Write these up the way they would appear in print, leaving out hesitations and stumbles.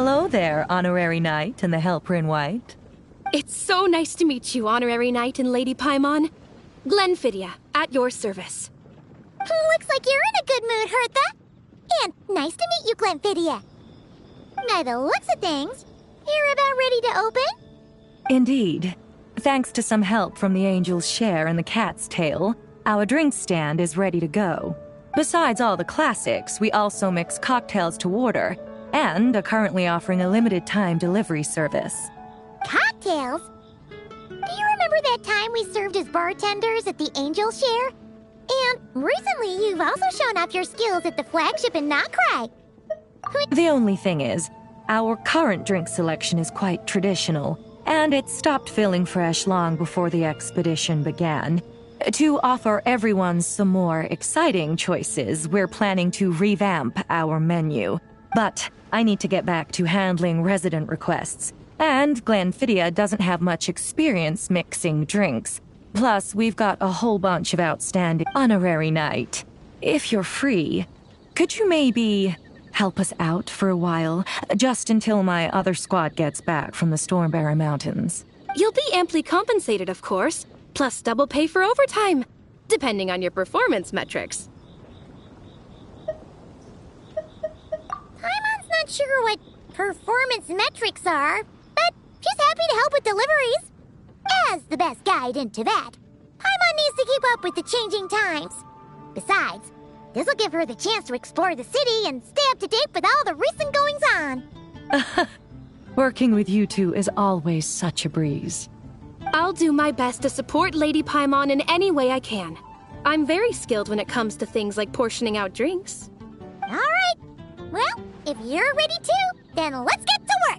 Hello there, Honorary Knight and the Helper in White. It's so nice to meet you, Honorary Knight and Lady Paimon. Glenfidia, at your service. Looks like you're in a good mood, Hertha. And nice to meet you, Glenfidia. By the looks of things, you're about ready to open? Indeed. Thanks to some help from the Angel's Share and the Cat's Tail, our drink stand is ready to go. Besides all the classics, we also mix cocktails to order, and are currently offering a limited-time delivery service. Cocktails? Do you remember that time we served as bartenders at the Angel Share? And recently you've also shown off your skills at the flagship in Nocrai. The only thing is, our current drink selection is quite traditional, and it stopped feeling fresh long before the expedition began. To offer everyone some more exciting choices, we're planning to revamp our menu. But I need to get back to handling resident requests, and Glenfidia doesn't have much experience mixing drinks. Plus, we've got a whole bunch of outstanding Honorary Knight. If you're free, could you maybe help us out for a while, just until my other squad gets back from the Stormbearer Mountains? You'll be amply compensated, of course, plus double pay for overtime, depending on your performance metrics. Paimon's not sure what performance metrics are, but she's happy to help with deliveries. As the best guide into that, Paimon needs to keep up with the changing times. Besides, this will give her the chance to explore the city and stay up to date with all the recent goings-on. Working with you two is always such a breeze. I'll do my best to support Lady Paimon in any way I can. I'm very skilled when it comes to things like portioning out drinks. All right. Well, if you're ready too, then let's get to work.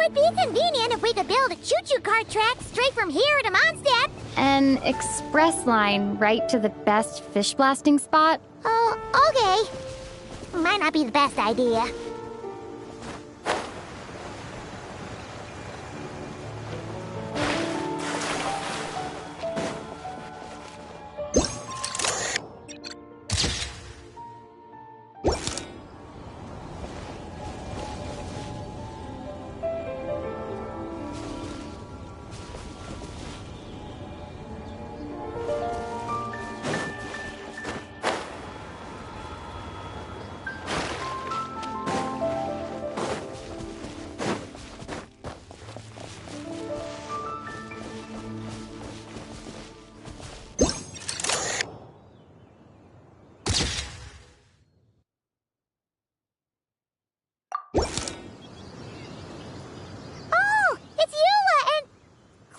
Would be convenient if we could build a choo-choo cart track straight from here to Mondstadt. An express line right to the best fish blasting spot? Oh, okay. Might not be the best idea.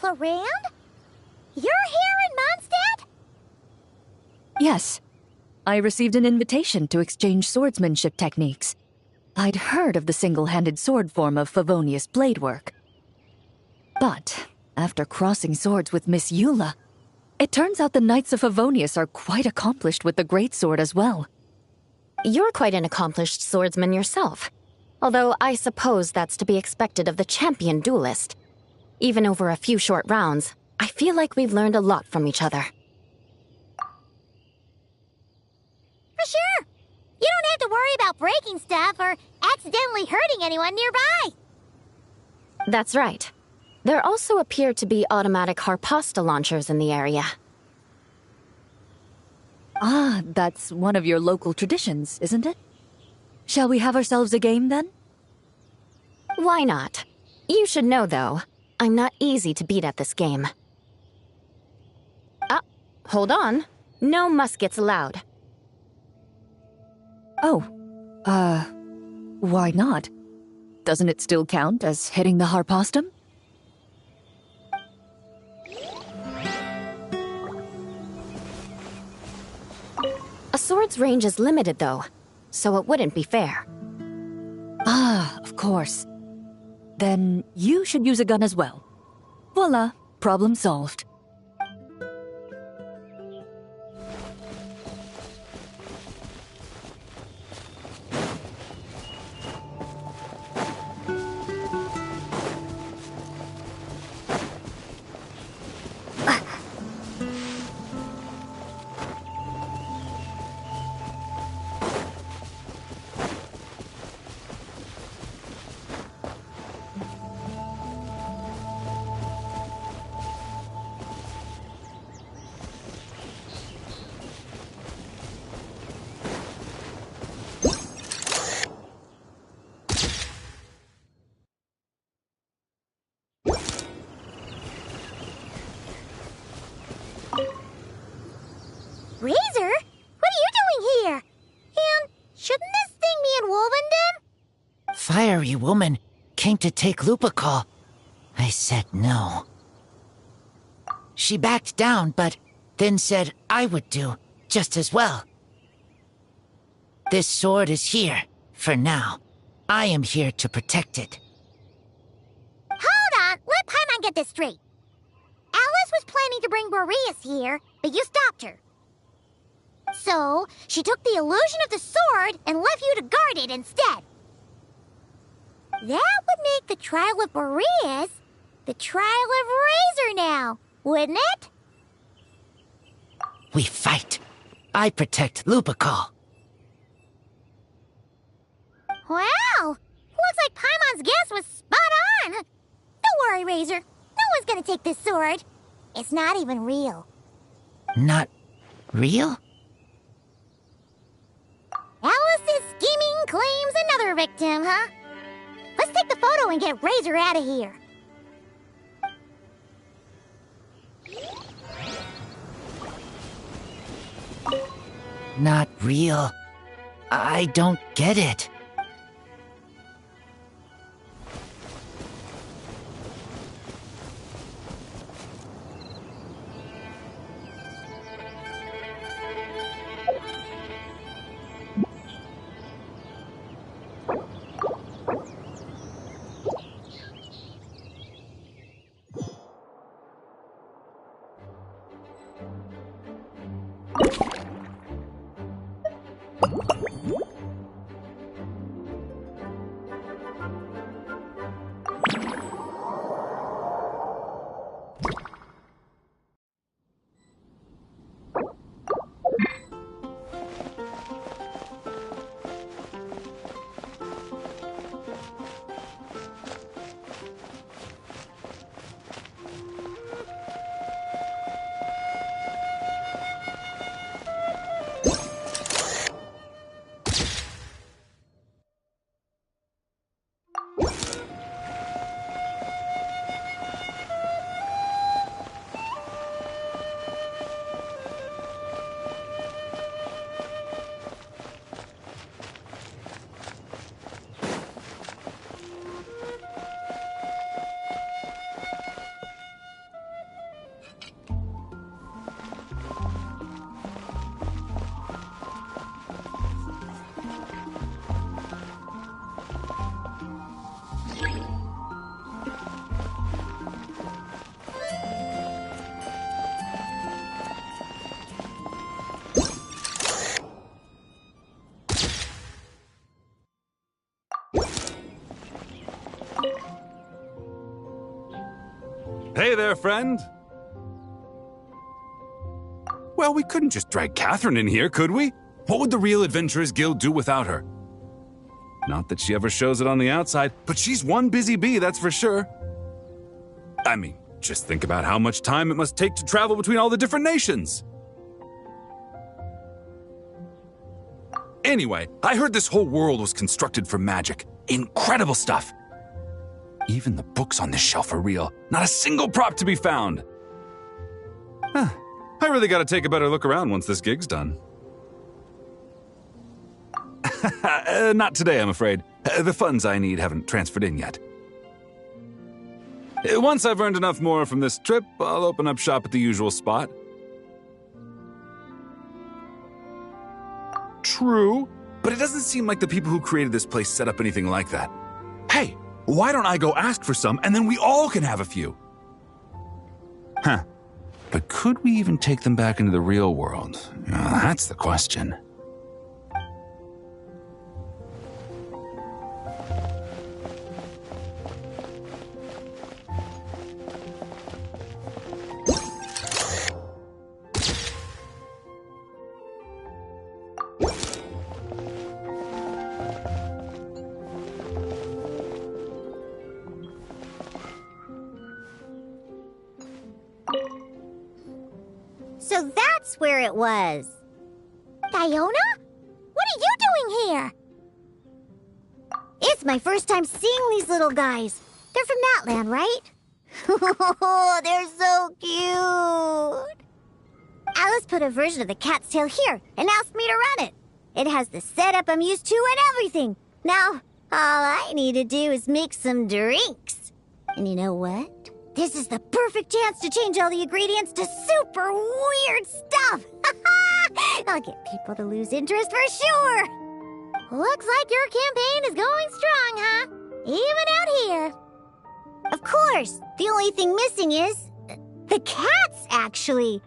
Around? You're here in Mondstadt? Yes. I received an invitation to exchange swordsmanship techniques. I'd heard of the single-handed sword form of Favonius blade work. But, after crossing swords with Miss Eula, it turns out the Knights of Favonius are quite accomplished with the greatsword as well. You're quite an accomplished swordsman yourself. Although I suppose that's to be expected of the champion duelist. Even over a few short rounds, I feel like we've learned a lot from each other. For sure! You don't have to worry about breaking stuff or accidentally hurting anyone nearby! That's right. There also appear to be automatic harpasta launchers in the area. Ah, that's one of your local traditions, isn't it? Shall we have ourselves a game, then? Why not? You should know, though, I'm not easy to beat at this game. Ah, hold on. No muskets allowed. Oh, why not? Doesn't it still count as hitting the harpastum? A sword's range is limited, though, so it wouldn't be fair. Ah, of course. Then you should use a gun as well. Voila, problem solved. fairy woman came to take Lupical. I said no. She backed down, but then said I would do just as well. This sword is here, for now. I am here to protect it. Hold on, let Paimon get this straight. Alice was planning to bring Boreas here, but you stopped her. So, she took the illusion of the sword and left you to guard it instead. That would make the trial of Boreas the trial of Razor now, wouldn't it? We fight. I protect Lupical. Wow! Looks like Paimon's guess was spot on. Don't worry, Razor. No one's gonna take this sword. It's not even real. Not real? Alice's scheming claims another victim, huh? Let's take the photo and get Razor out of here. Not real. I don't get it. Hey there, friend! Well, we couldn't just drag Catherine in here, could we? What would the real Adventurers Guild do without her? Not that she ever shows it on the outside, but she's one busy bee, that's for sure. I mean, just think about how much time it must take to travel between all the different nations. Anyway, I heard this whole world was constructed for magic. Incredible stuff! Even the books on this shelf are real. Not a single prop to be found. Huh. I really gotta take a better look around once this gig's done. Not today, I'm afraid. The funds I need haven't transferred in yet. Once I've earned enough more from this trip, I'll open up shop at the usual spot. True, but it doesn't seem like the people who created this place set up anything like that. Hey! Why don't I go ask for some, and then we all can have a few? Huh. But could we even take them back into the real world? That's the question. So that's where it was. Diona? What are you doing here? It's my first time seeing these little guys. They're from that land, right? Oh, they're so cute. Alice put a version of the cat's tail here and asked me to run it. It has the setup I'm used to and everything. Now, All I need to do is make some drinks. And you know what? This is the perfect chance to change all the ingredients to super weird stuff. I'll get people to lose interest for sure. Looks like your campaign is going strong, huh? Even out here. Of course. The only thing missing is the cats, actually.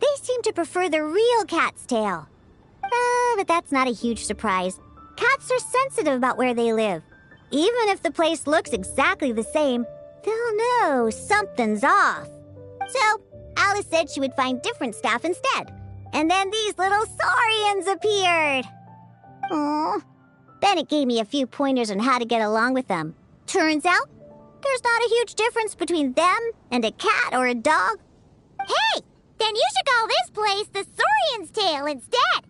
They seem to prefer the real cat's tail. But that's not a huge surprise. Cats are sensitive about where they live. Even if the place looks exactly the same, they'll know something's off. So, Alice said she would find different staff instead. And then these little saurians appeared. Aww. Bennett gave me a few pointers on how to get along with them. Turns out, there's not a huge difference between them and a cat or a dog. Hey! Then you should call this place the Saurian's Tail instead.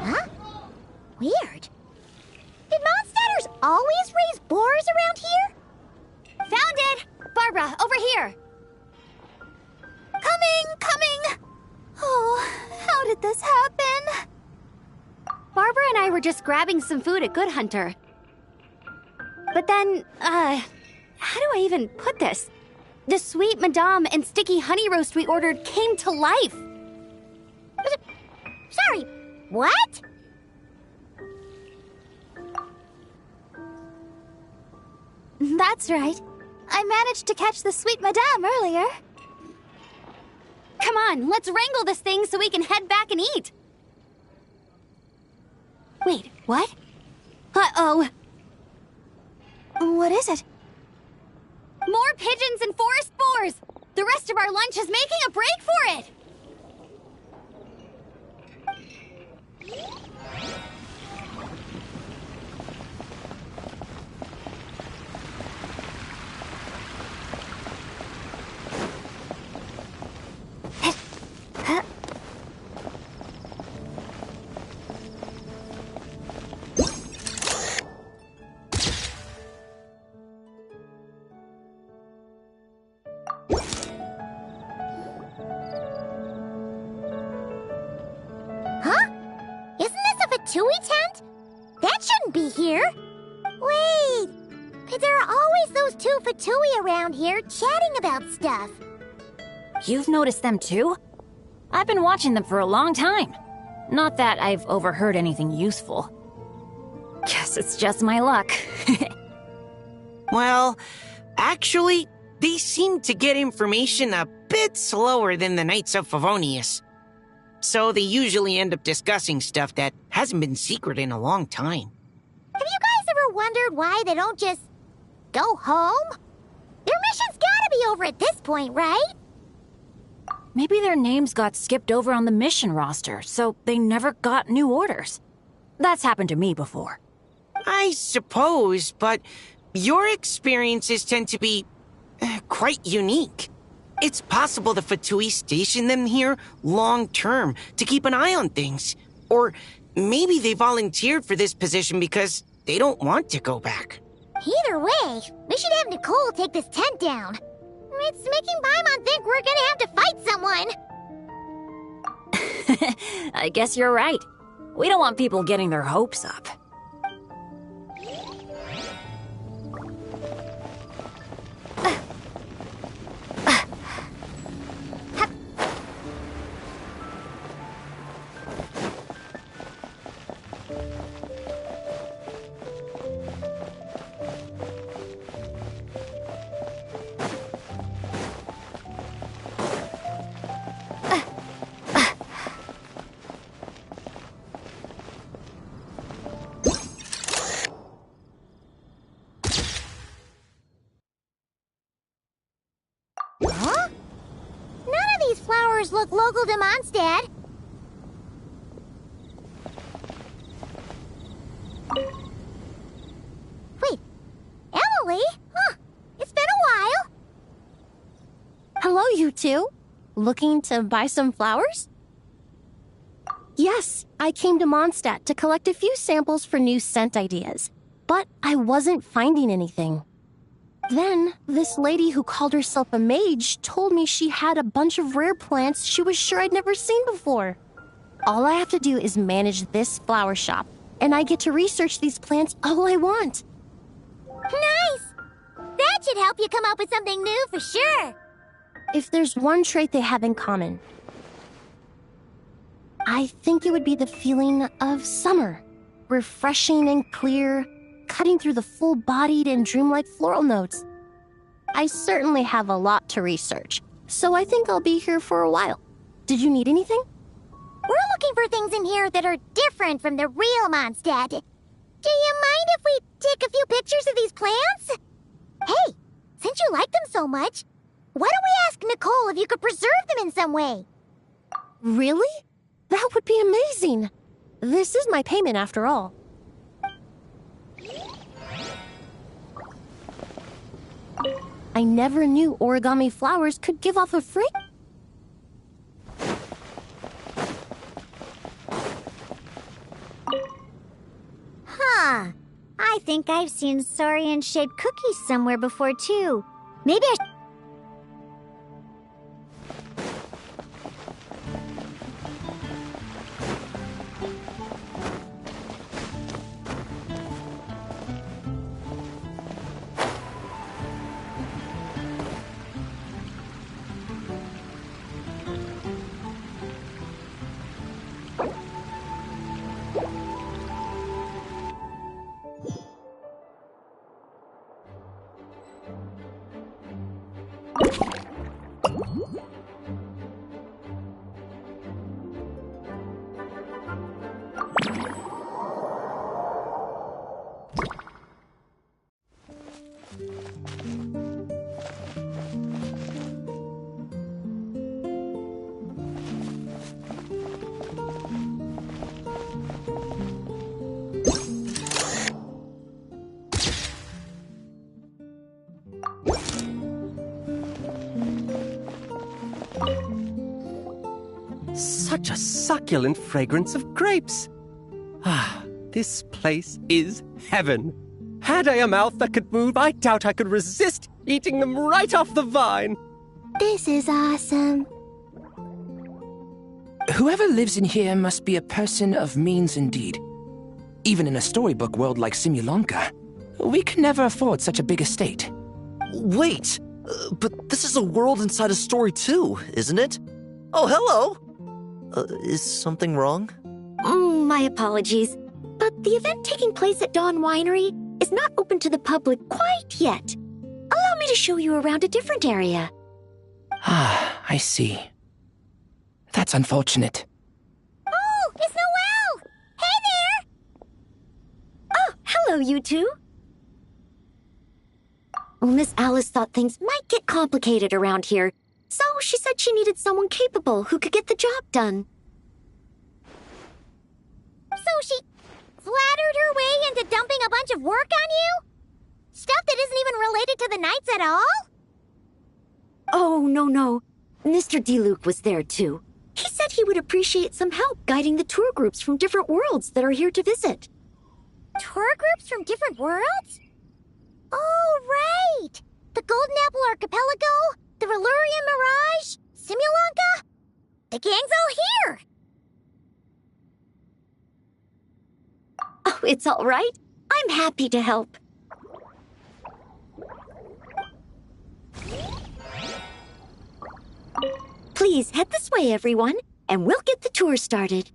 Huh? Weird. Did monsters always raise boars around here? Found it! Barbara, over here! Coming! Oh, how did this happen? Barbara and I were just grabbing some food at Good Hunter. But then, how do I even put this? The sweet madame and sticky honey roast we ordered came to life. Sorry, what? That's right. I managed to catch the sweet madame earlier. Come on, let's wrangle this thing so we can head back and eat. Wait, what? Uh-oh. What is it? More pigeons and forest boars! The rest of our lunch is making a break for it! Tui tent? That shouldn't be here. Wait, but there are always those two Fatui around here chatting about stuff. You've noticed them too? I've been watching them for a long time. Not that I've overheard anything useful. Guess it's just my luck. Well, actually, they seem to get information a bit slower than the Knights of Favonius. So they usually end up discussing stuff that hasn't been secret in a long time. Have you guys ever wondered why they don't just go home? Their mission's gotta be over at this point, right? Maybe their names got skipped over on the mission roster, so they never got new orders. That's happened to me before. I suppose, but your experiences tend to be quite unique. It's possible the Fatui stationed them here long-term to keep an eye on things. Or maybe they volunteered for this position because they don't want to go back. Either way, we should have Nicole take this tent down. It's making Paimon think we're gonna have to fight someone. I guess you're right. We don't want people getting their hopes up. Huh? None of these flowers look local to Mondstadt. Wait, Emily? Huh, it's been a while. Hello, you two. Looking to buy some flowers? Yes, I came to Mondstadt to collect a few samples for new scent ideas, but I wasn't finding anything. Then, this lady who called herself a mage told me she had a bunch of rare plants she was sure I'd never seen before. All I have to do is manage this flower shop, and I get to research these plants all I want. Nice! That should help you come up with something new for sure. If there's one trait they have in common, I think it would be the feeling of summer. Refreshing and clear, cutting through the full-bodied and dreamlike floral notes. I certainly have a lot to research, so I think I'll be here for a while. Did you need anything? We're looking for things in here that are different from the real Mondstadt. Do you mind if we take a few pictures of these plants? Hey, since you like them so much, why don't we ask Nicole if you could preserve them in some way? Really? That would be amazing. This is my payment after all. I never knew origami flowers could give off a fragrance. Huh. I think I've seen saurian-shaped cookies somewhere before, too. Maybe I... Such a succulent fragrance of grapes. Ah, this place is heaven. Had I a mouth that could move, I doubt I could resist eating them right off the vine. This is awesome. Whoever lives in here must be a person of means indeed. Even in a storybook world like Simulanka, we could never afford such a big estate. Wait, but this is a world inside a story too, isn't it? Oh, hello! Is something wrong? My apologies, but the event taking place at Dawn Winery is not open to the public quite yet. Allow me to show you around a different area. Ah, I see. That's unfortunate. Oh, it's Noelle! Hey there! Oh, hello, you two. Well, Miss Alice thought things might get complicated around here, so she said she needed someone capable who could get the job done. So she flattered her way into dumping a bunch of work on you? Stuff that isn't even related to the Knights at all? Oh, no. Mr. DeLuke was there, too. He said he would appreciate some help guiding the tour groups from different worlds that are here to visit. Tour groups from different worlds? Oh, right! The Golden Apple Archipelago, the Valurian Mirage, Simulanka? The gang's all here! Oh, it's all right. I'm happy to help. Please head this way, everyone, and we'll get the tour started.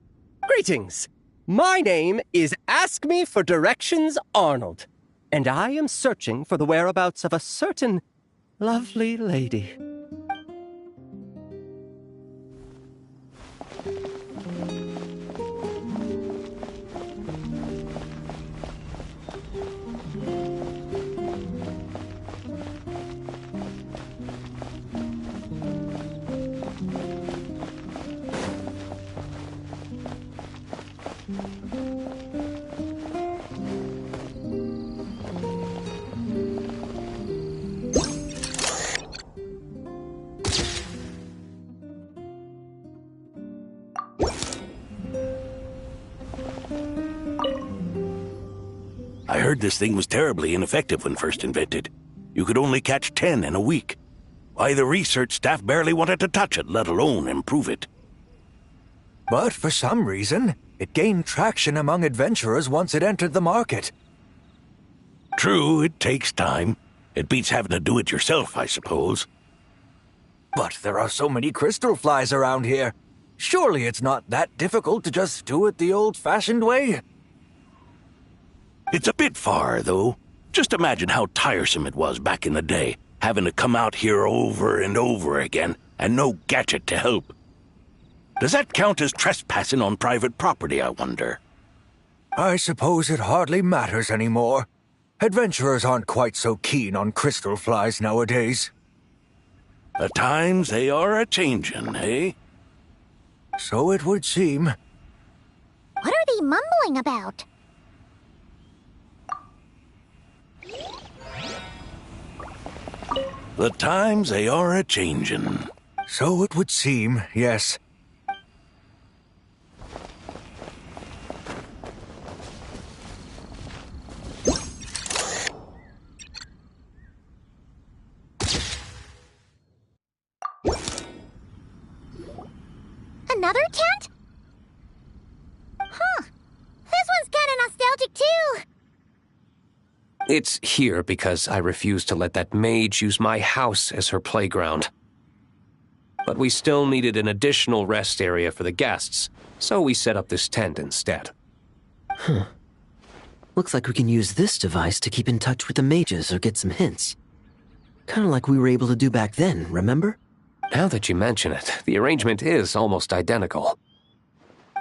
Greetings. My name is Ask Me for Directions Arnold, and I am searching for the whereabouts of a certain lovely lady. heard this thing was terribly ineffective when first invented. You could only catch 10 in a week. Why, the research staff barely wanted to touch it, let alone improve it. But for some reason, it gained traction among adventurers once it entered the market. True, it takes time. It beats having to do it yourself, I suppose. But there are so many crystal flies around here. Surely it's not that difficult to just do it the old-fashioned way? It's a bit far, though. Just imagine how tiresome it was back in the day, having to come out here over and over again, and no gadget to help. Does that count as trespassing on private property, I wonder? I suppose it hardly matters anymore. Adventurers aren't quite so keen on crystal flies nowadays. The times they are a-changin', eh? So it would seem. What are they mumbling about? The times they are a-changin'. So it would seem, yes. Another tent? Huh. This one's kinda nostalgic too. It's here because I refused to let that mage use my house as her playground. But we still needed an additional rest area for the guests, so we set up this tent instead. Huh. Looks like we can use this device to keep in touch with the mages or get some hints. Kinda like we were able to do back then, remember? Now that you mention it, the arrangement is almost identical.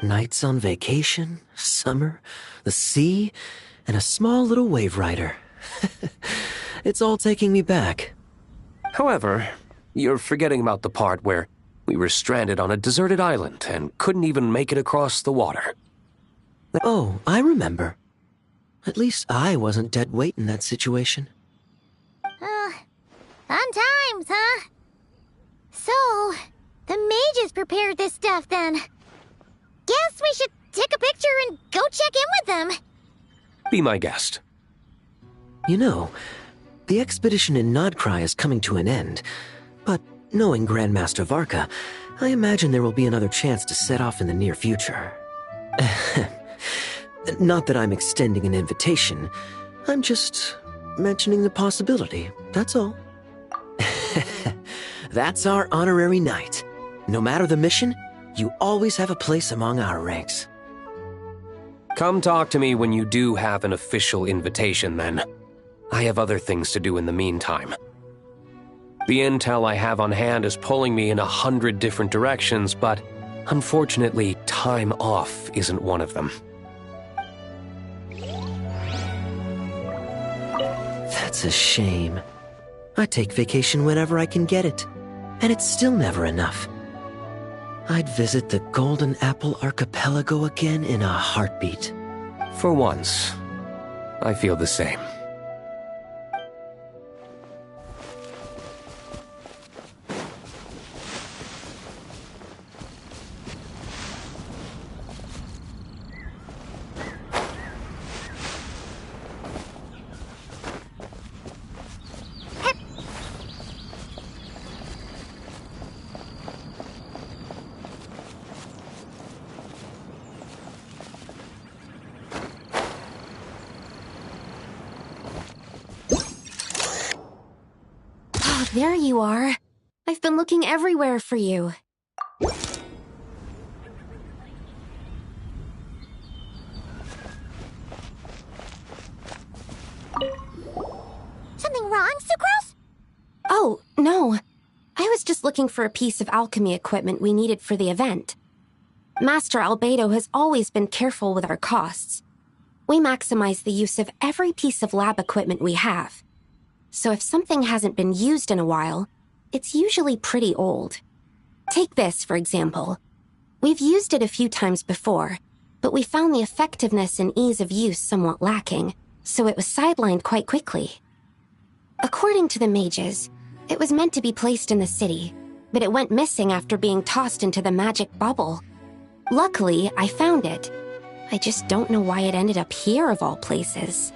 Nights on vacation, summer, the sea, and a small little wave rider. It's all taking me back. However, you're forgetting about the part where we were stranded on a deserted island and couldn't even make it across the water. Oh, I remember. At least I wasn't dead weight in that situation. Fun times, huh? So, the mages prepared this stuff then. Guess we should take a picture and go check in with them. Be my guest. You know, the expedition in Nodcry is coming to an end, but knowing Grandmaster Varka, I imagine there will be another chance to set off in the near future. Not that I'm extending an invitation, I'm just mentioning the possibility, that's all. That's our honorary knight. No matter the mission, you always have a place among our ranks. Come talk to me when you do have an official invitation, then. I have other things to do in the meantime. The intel I have on hand is pulling me in 100 different directions, but unfortunately, time off isn't one of them. That's a shame. I take vacation whenever I can get it, and it's still never enough. I'd visit the Golden Apple Archipelago again in a heartbeat. For once, I feel the same. There you are. I've been looking everywhere for you. Something wrong, Sucrose? Oh, no. I was just looking for a piece of alchemy equipment we needed for the event. Master Albedo has always been careful with our costs. We maximize the use of every piece of lab equipment we have. So if something hasn't been used in a while, it's usually pretty old. Take this, for example. We've used it a few times before, but we found the effectiveness and ease of use somewhat lacking, so it was sidelined quite quickly. According to the mages, it was meant to be placed in the city, but it went missing after being tossed into the magic bubble. Luckily, I found it. I just don't know why it ended up here of all places.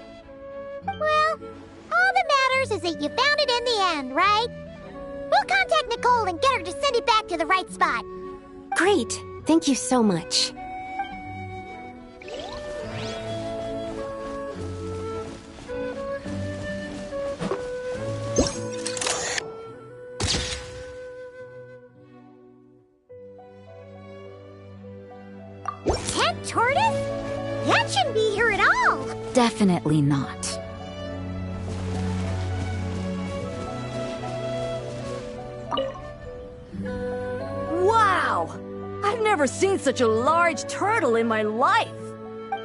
Well, all that matters is that you found it in the end, right? We'll contact Nicole and get her to send it back to the right spot. Great. Thank you so much. Tent tortoise? That shouldn't be here at all. Definitely not. Wow! I've never seen such a large turtle in my life.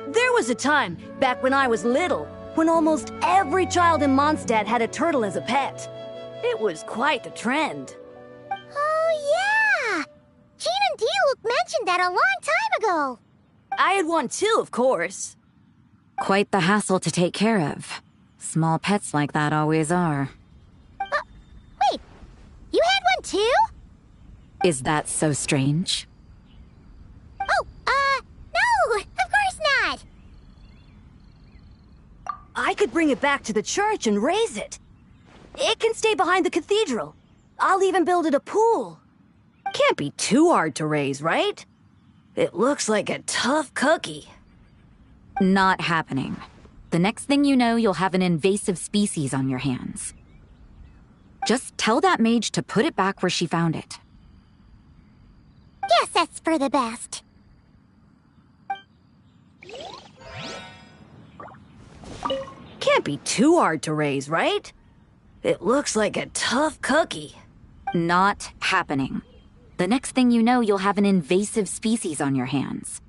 There was a time, back when I was little, when almost every child in Mondstadt had a turtle as a pet. It was quite the trend. Oh, yeah! Jean and Diluc mentioned that a long time ago. I had one too, of course. Quite the hassle to take care of. Small pets like that always are. Wait, you had one too? Is that so strange? Oh, no, of course not. I could bring it back to the church and raise it. It can stay behind the cathedral. I'll even build it a pool. Can't be too hard to raise, right? It looks like a tough cookie. Not happening. The next thing you know, you'll have an invasive species on your hands. Just tell that mage to put it back where she found it. Guess that's for the best. Can't be too hard to raise, right? It looks like a tough cookie. Not happening. The next thing you know, you'll have an invasive species on your hands.